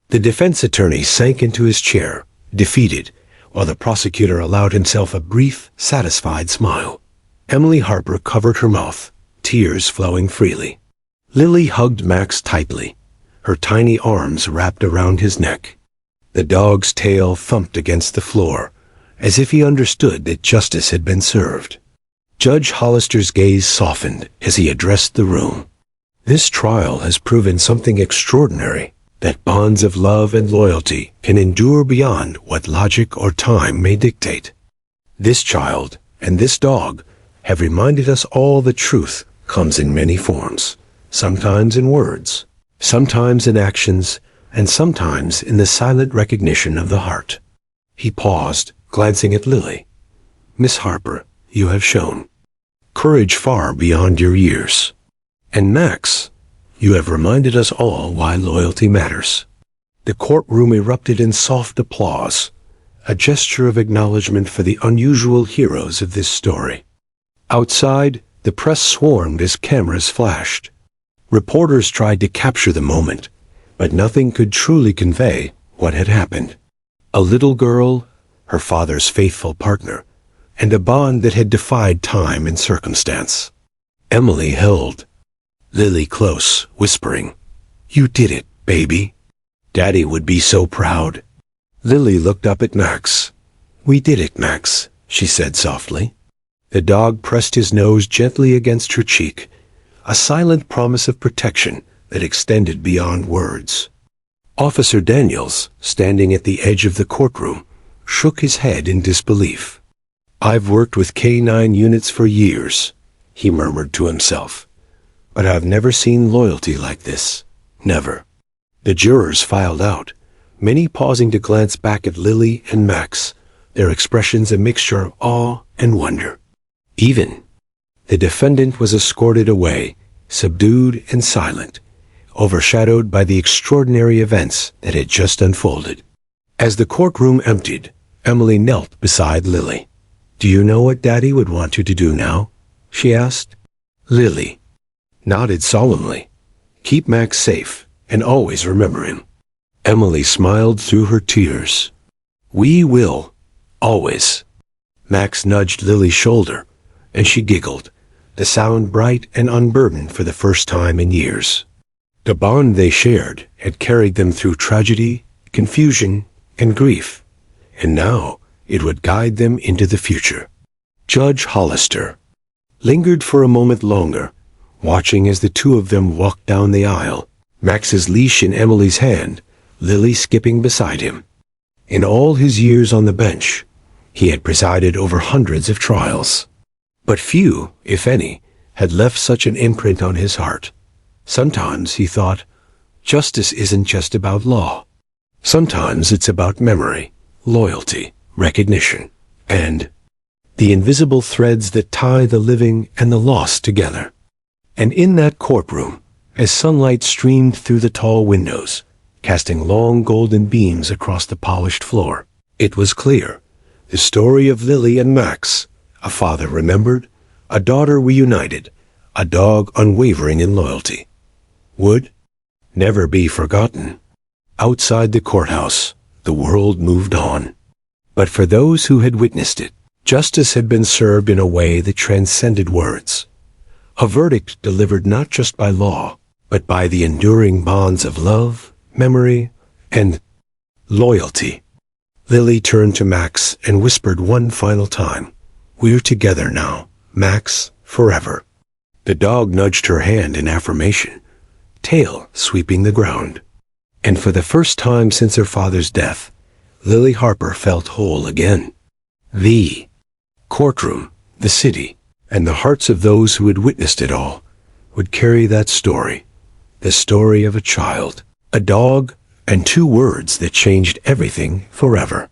The defense attorney sank into his chair, defeated, while the prosecutor allowed himself a brief, satisfied smile. Emily Harper covered her mouth, tears flowing freely. Lily hugged Max tightly, her tiny arms wrapped around his neck. The dog's tail thumped against the floor, as if he understood that justice had been served. Judge Hollister's gaze softened as he addressed the room. "This trial has proven something extraordinary, that bonds of love and loyalty can endure beyond what logic or time may dictate. This child and this dog have reminded us all that truth comes in many forms, sometimes in words, sometimes in actions, and sometimes in the silent recognition of the heart." He paused, glancing at Lily. "Miss Harper, you have shown courage far beyond your years. And Max, you have reminded us all why loyalty matters." The courtroom erupted in soft applause, a gesture of acknowledgement for the unusual heroes of this story. Outside, the press swarmed as cameras flashed. Reporters tried to capture the moment, but nothing could truly convey what had happened. A little girl, her father's faithful partner, and a bond that had defied time and circumstance. Emily held Lily close, whispering, "You did it, baby. Daddy would be so proud." Lily looked up at Max. "We did it, Max," she said softly. The dog pressed his nose gently against her cheek, a silent promise of protection that extended beyond words. Officer Daniels, standing at the edge of the courtroom, shook his head in disbelief. "I've worked with K-9 units for years," he murmured to himself, "but I've never seen loyalty like this. Never." The jurors filed out, many pausing to glance back at Lily and Max, their expressions a mixture of awe and wonder. Even the defendant was escorted away, subdued and silent, overshadowed by the extraordinary events that had just unfolded. As the courtroom emptied, Emily knelt beside Lily. "Do you know what Daddy would want you to do now?" she asked. Lily nodded solemnly. "Keep Max safe, and always remember him." Emily smiled through her tears. "We will, always." Max nudged Lily's shoulder, and she giggled, the sound bright and unburdened for the first time in years. The bond they shared had carried them through tragedy, confusion, and grief, and now it would guide them into the future. Judge Hollister lingered for a moment longer, watching as the two of them walked down the aisle, Max's leash in Emily's hand, Lily skipping beside him. In all his years on the bench, he had presided over hundreds of trials, but few, if any, had left such an imprint on his heart. Sometimes, he thought, justice isn't just about law. Sometimes it's about memory, loyalty, recognition, and the invisible threads that tie the living and the lost together. And in that courtroom, as sunlight streamed through the tall windows, casting long golden beams across the polished floor, it was clear. The story of Lily and Max, a father remembered, a daughter reunited, a dog unwavering in loyalty, would never be forgotten. Outside the courthouse, the world moved on. But for those who had witnessed it, justice had been served in a way that transcended words. A verdict delivered not just by law, but by the enduring bonds of love, memory, and loyalty. Lily turned to Max and whispered one final time, "We're together now, Max, forever." The dog nudged her hand in affirmation, tail sweeping the ground. And for the first time since her father's death, Lily Harper felt whole again. The courtroom, the city, and the hearts of those who had witnessed it all would carry that story, the story of a child, a dog, and two words that changed everything forever.